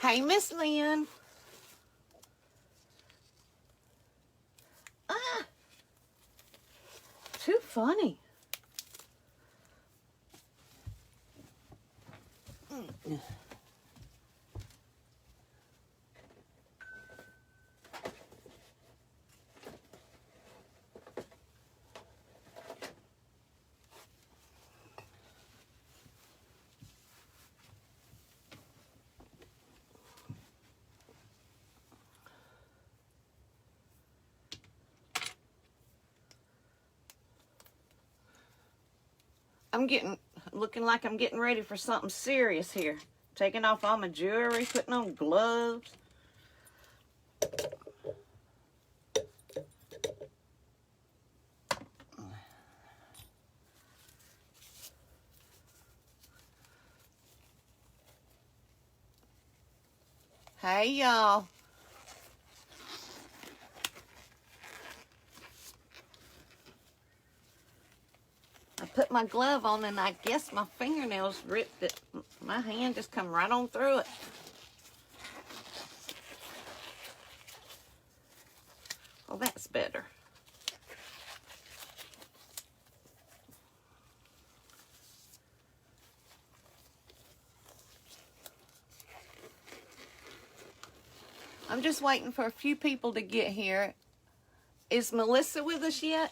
Hey, Miss Lynn. Ah, too funny. Looking like I'm getting ready for something serious here. Taking off all my jewelry, putting on gloves. Hey, y'all. I put my glove on and I guess my fingernails ripped it. My hand just come right on through it. Well, that's better. I'm just waiting for a few people to get here. Is Melissa with us yet?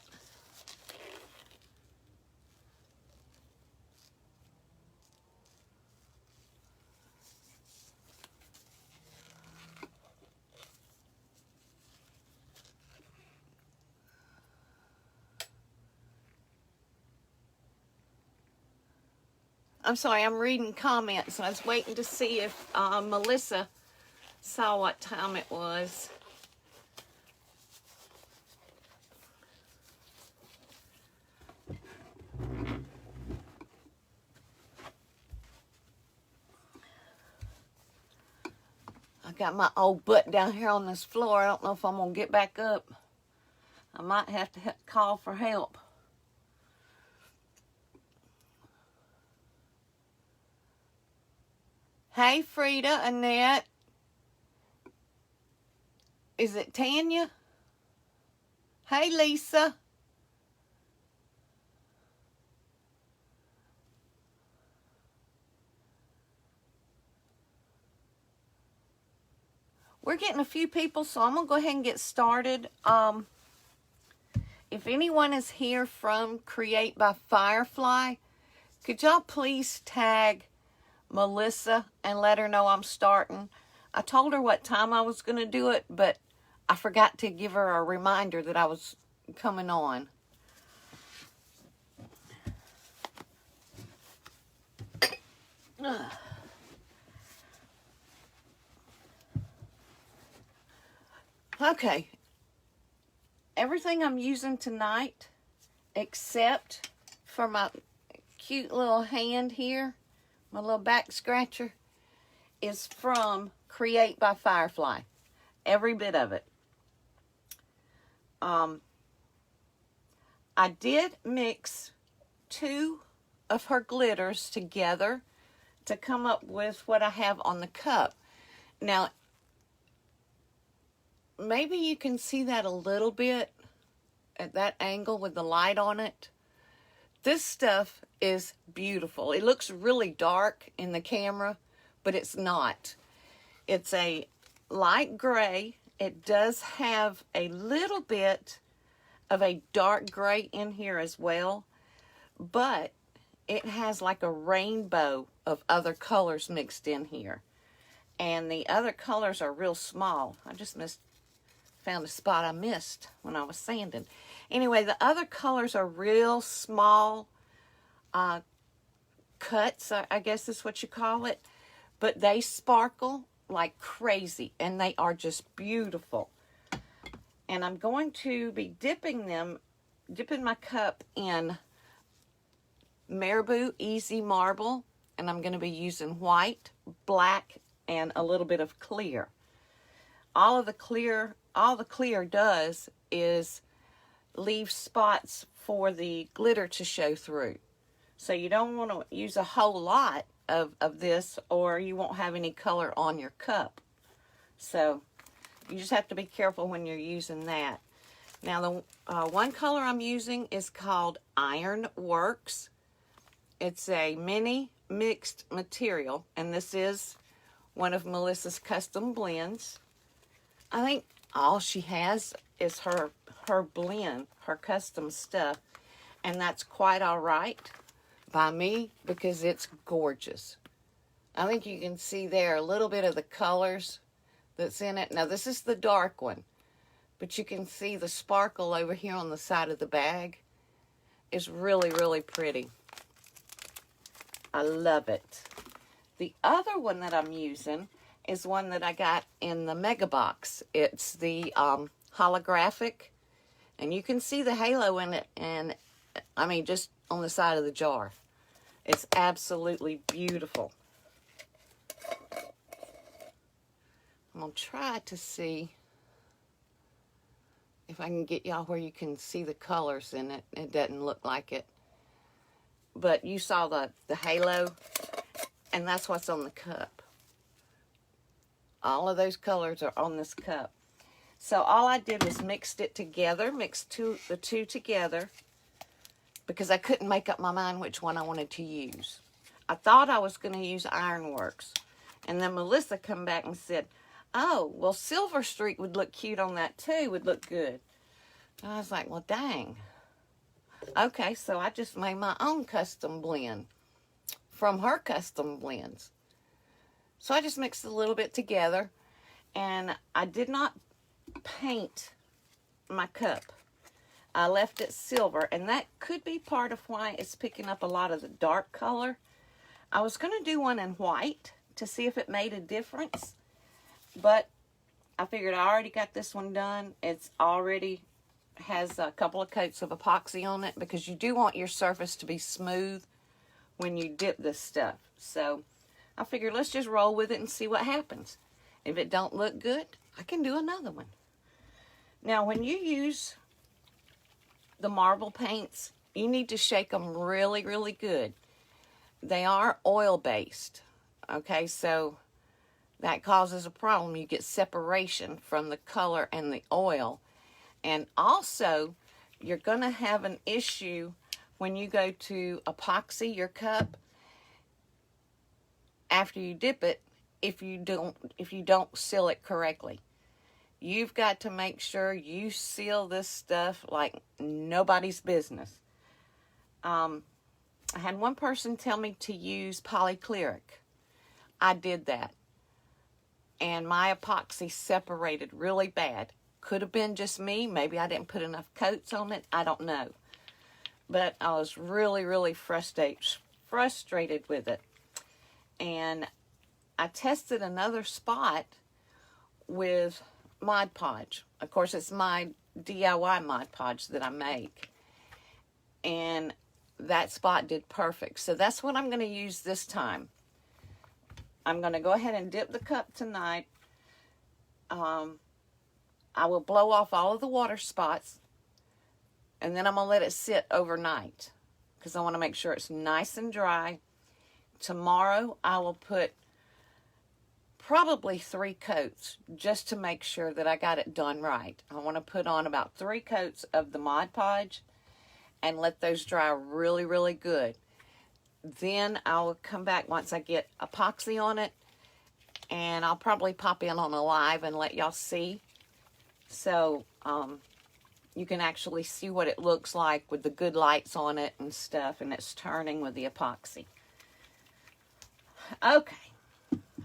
I'm sorry, I'm reading comments. I was waiting to see if Melissa saw what time it was. I got my old butt down here on this floor. I don't know if I'm going to get back up. I might have to call for help. Hey, Frida, Annette. Is it Tanya? Hey, Lisa. We're getting a few people, so I'm going to go ahead and get started. If anyone is here from Create by Firefly, could y'all please tag Melissa and let her know I'm starting? I told her what time I was going to do it, but I forgot to give her a reminder that I was coming on. Okay. Everything I'm using tonight, except for my cute little hand here, my little back scratcher, is from Create by Firefly. Every bit of it. I did mix 2 of her glitters together to come up with what I have on the cup. Now, maybe you can see that a little bit at that angle with the light on it. This stuff is beautiful. It looks really dark in the camera, but it's not. It's a light gray. It does have a little bit of a dark gray in here as well, but it has like a rainbow of other colors mixed in here. And the other colors are real small. I just found a spot I missed when I was sanding. Anyway, the other colors are real small cuts, I guess is what you call it. But they sparkle like crazy, and they are just beautiful. And I'm going to be dipping my cup in Marabu Easy Marble, and I'm going to be using white, black, and a little bit of clear. All the clear does is leave spots for the glitter to show through. So you don't want to use a whole lot of this, or you won't have any color on your cup. So you just have to be careful when you're using that. Now the one color I'm using is called Ironworks. It's a mini mixed material, and this is one of Melissa's custom blends. I think all she has is her blend, her custom stuff, and that's quite all right by me because it's gorgeous. I think you can see there a little bit of the colors that's in it. Now this is the dark one, but you can see the sparkle over here on the side of the bag is really, really pretty. I love it. The other one that I'm using is one that I got in the mega box. It's the holographic, and you can see the halo in it, and I mean just on the side of the jar. It's absolutely beautiful. I'm going to try to see if I can get y'all where you can see the colors in it. It doesn't look like it. But you saw the halo, and that's what's on the cup. All of those colors are on this cup. So all I did was mixed it together, mixed the two together, because I couldn't make up my mind which one I wanted to use. I thought I was going to use Ironworks. And then Melissa come back and said, oh, well, Silver Streak would look cute on that too, would look good. And I was like, well, dang. Okay, so I just made my own custom blend from her custom blends. So I just mixed a little bit together, and I did not paint my cup. I left it silver, and that could be part of why it's picking up a lot of the dark color. I was going to do one in white to see if it made a difference, but I figured I already got this one done. It's already has a couple of coats of epoxy on it, because you do want your surface to be smooth when you dip this stuff. So I figured let's just roll with it and see what happens. If it don't look good, I can do another one. Now when you use the marble paints, you need to shake them really, really good. They are oil based, okay, so that causes a problem. You get separation from the color and the oil. And also, you're going to have an issue when you go to epoxy your cup after you dip it if you don't seal it correctly. You've got to make sure you seal this stuff like nobody's business. I had one person tell me to use polycleric. I did that, and my epoxy separated really bad. Could have been just me. Maybe I didn't put enough coats on it. I don't know. But I was really, really frustrated with it. And I tested another spot with Mod Podge. Of course, it's my DIY Mod Podge that I make. And that spot did perfect. So that's what I'm going to use this time. I'm going to go ahead and dip the cup tonight. I will blow off all of the water spots, and then I'm going to let it sit overnight because I want to make sure it's nice and dry. Tomorrow I will put probably 3 coats just to make sure that I got it done right. I want to put on about 3 coats of the Mod Podge and let those dry really, really good. Then I'll come back once I get epoxy on it, and I'll probably pop in on a live and let y'all see. So you can actually see what it looks like with the good lights on it and stuff, and it's turning with the epoxy. Okay,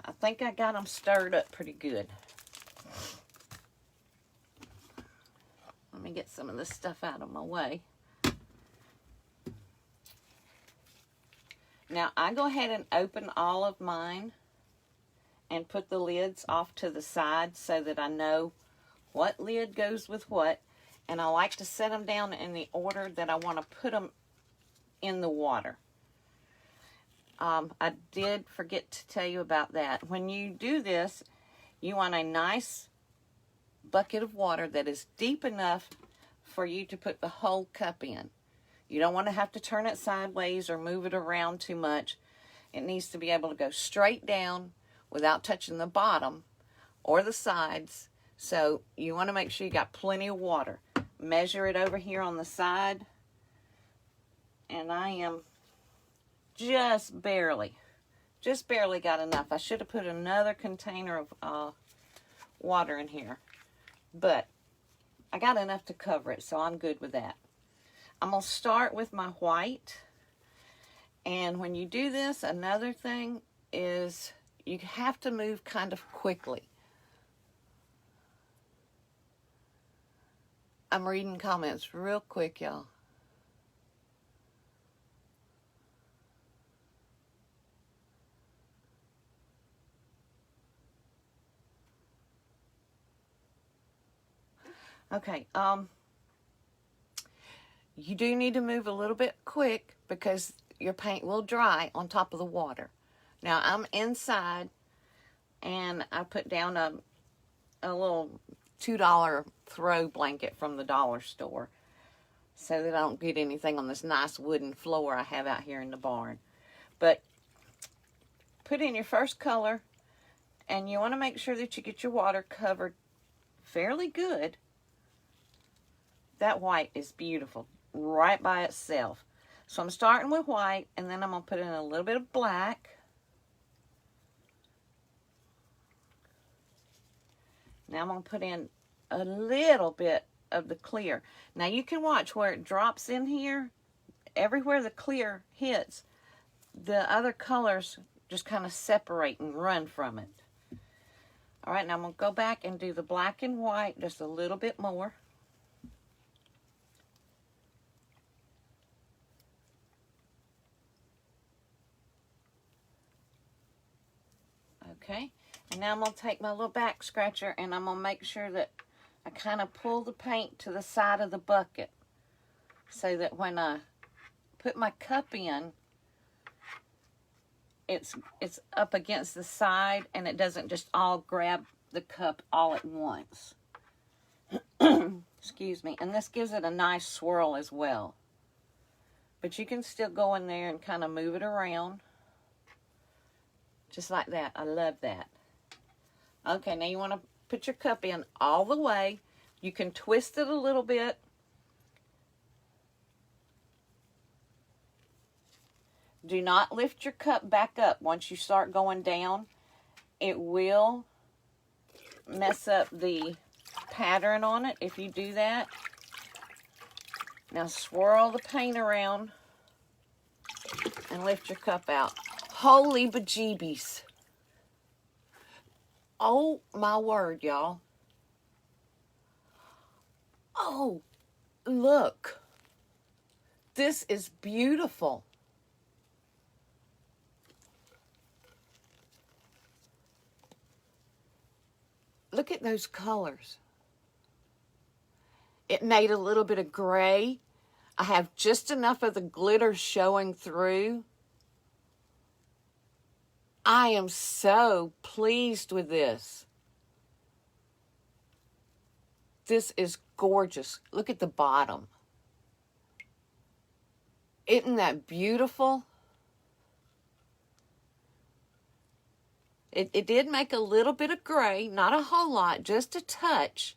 I think I got them stirred up pretty good. Let me get some of this stuff out of my way. Now I go ahead and open all of mine and put the lids off to the side so that I know what lid goes with what, and I like to set them down in the order that I want to put them in the water. I did forget to tell you about that. When you do this, you want a nice bucket of water that is deep enough for you to put the whole cup in. You don't want to have to turn it sideways or move it around too much. It needs to be able to go straight down without touching the bottom or the sides. So you want to make sure you got plenty of water. Measure it over here on the side. And I am just barely got enough. I should have put another container of water in here. But I got enough to cover it, so I'm good with that. I'm going to start with my white. And when you do this, another thing is you have to move kind of quickly. I'm reading comments real quick, y'all. Okay, you do need to move a little bit quick because your paint will dry on top of the water. Now, I'm inside, and I put down a little $2 throw blanket from the dollar store so that I don't get anything on this nice wooden floor I have out here in the barn. But put in your first color, and you want to make sure that you get your water covered fairly good. That white is beautiful right by itself. So I'm starting with white, and then I'm going to put in a little bit of black. Now I'm going to put in a little bit of the clear. Now you can watch where it drops in here. Everywhere the clear hits, the other colors just kind of separate and run from it. All right, now I'm going to go back and do the black and white just a little bit more. Okay, and now I'm going to take my little back scratcher and I'm going to make sure that I kind of pull the paint to the side of the bucket so that when I put my cup in, it's up against the side and it doesn't just all grab the cup all at once. Excuse me. And this gives it a nice swirl as well. But you can still go in there and kind of move it around. Just like that. I love that. Okay, now you want to put your cup in all the way. You can twist it a little bit. Do not lift your cup back up once you start going down. It will mess up the pattern on it if you do that. Now swirl the paint around and lift your cup out. Holy bejeebies. Oh my word, y'all. Oh, look. This is beautiful. Look at those colors. It made a little bit of gray. I have just enough of the glitter showing through. I am so pleased with this. This is gorgeous. Look at the bottom. Isn't that beautiful? It did make a little bit of gray, not a whole lot, just a touch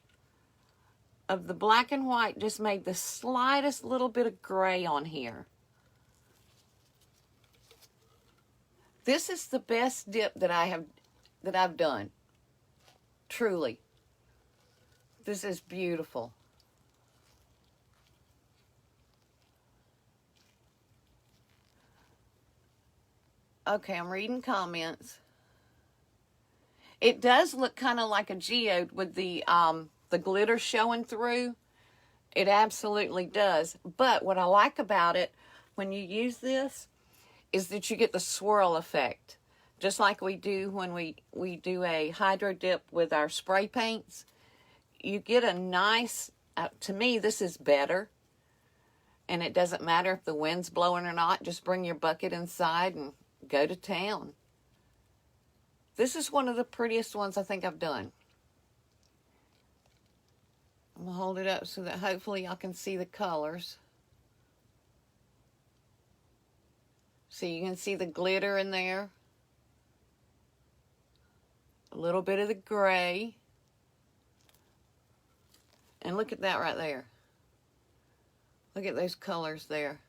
of the black and white. Just made the slightest little bit of gray on here. This is the best dip that I've done. Truly. This is beautiful. Okay, I'm reading comments. It does look kind of like a geode with the glitter showing through. It absolutely does. But what I like about it when you use this is that you get the swirl effect. Just like we do when we do a hydro dip with our spray paints. You get a nice, to me this is better. And it doesn't matter if the wind's blowing or not. Just bring your bucket inside and go to town. This is one of the prettiest ones I think I've done. I'm going to hold it up so that hopefully y'all can see the colors. So you can see the glitter in there. A little bit of the gray. And look at that right there. Look at those colors there.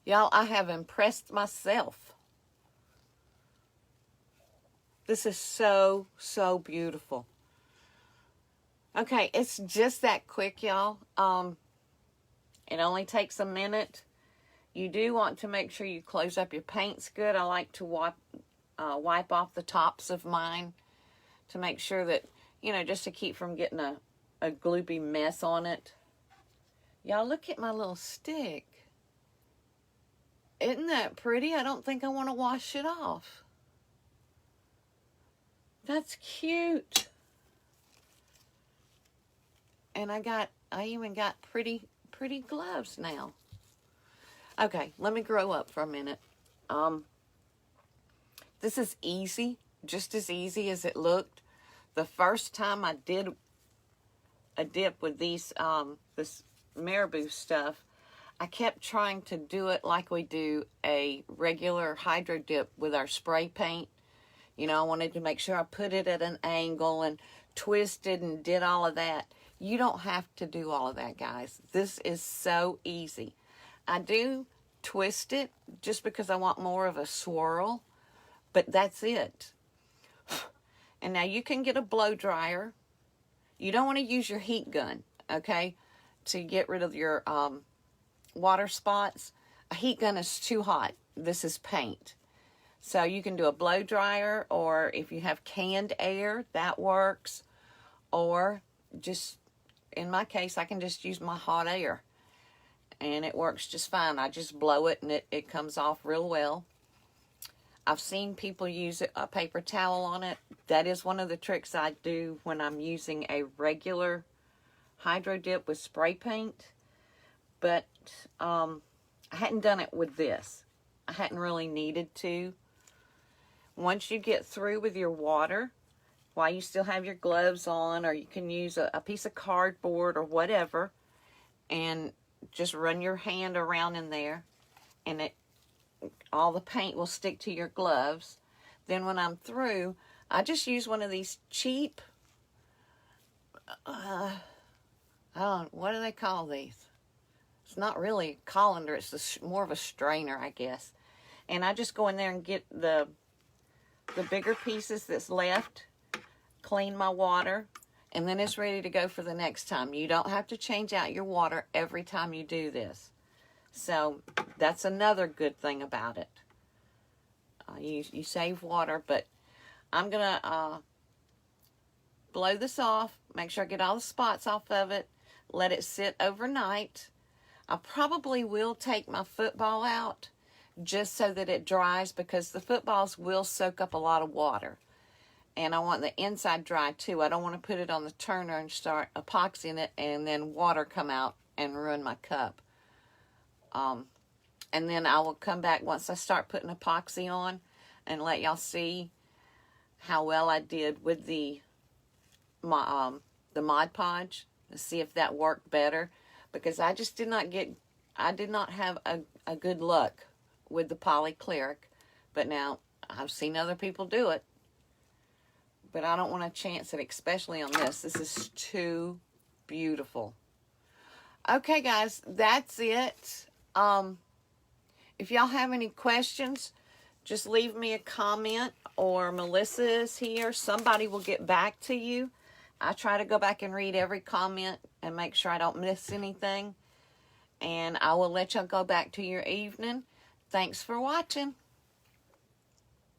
Y'all, I have impressed myself. This is so, so beautiful. Okay, it's just that quick, y'all. It only takes a minute. You do want to make sure you close up your paints good. I like to wipe off the tops of mine to make sure that, you know, just to keep from getting a gloopy mess on it. Y'all, look at my little stick. Isn't that pretty? I don't think I want to wash it off. That's cute. And I even got pretty gloves now. Okay, let me grow up for a minute. This is easy, just as easy as it looked. The first time I did a dip with these, this Marabu stuff, I kept trying to do it like we do a regular hydro dip with our spray paint. You know, I wanted to make sure I put it at an angle and twisted and did all of that. You don't have to do all of that, guys. This is so easy. I do twist it just because I want more of a swirl, but that's it. And now you can get a blow dryer. You don't want to use your heat gun, okay, to get rid of your water spots. A heat gun is too hot. This is paint. So you can do a blow dryer, or if you have canned air, that works. Or just, in my case, I can just use my hot air. And it works just fine. I just blow it and it comes off real well. I've seen people use a paper towel on it. That is one of the tricks I do when I'm using a regular hydro dip with spray paint. But I hadn't done it with this. I hadn't really needed to. Once you get through with your water, while you still have your gloves on, or you can use a piece of cardboard or whatever, and just run your hand around in there, and all the paint will stick to your gloves. Then when I'm through, I just use one of these cheap, what do they call these? It's not really a colander, it's more of a strainer, I guess. And I just go in there and get the bigger pieces that's left, clean my water, and then it's ready to go for the next time. You don't have to change out your water every time you do this. So that's another good thing about it. You save water, but I'm going to blow this off, make sure I get all the spots off of it, let it sit overnight. I probably will take my football out just so that it dries, because the footballs will soak up a lot of water. And I want the inside dry too. I don't want to put it on the turner and start epoxying it and then water come out and ruin my cup. And then I will come back once I start putting epoxy on and let y'all see how well I did with the Mod Podge, to see if that worked better, because I just did not have a good luck with the polycleric. But now I've seen other people do it, but I don't want to chance it, especially on this. This is too beautiful. Okay, guys, that's it. If y'all have any questions, just leave me a comment, or Melissa is here. Somebody will get back to you. I try to go back and read every comment and make sure I don't miss anything. And I will let y'all go back to your evening. Thanks for watching.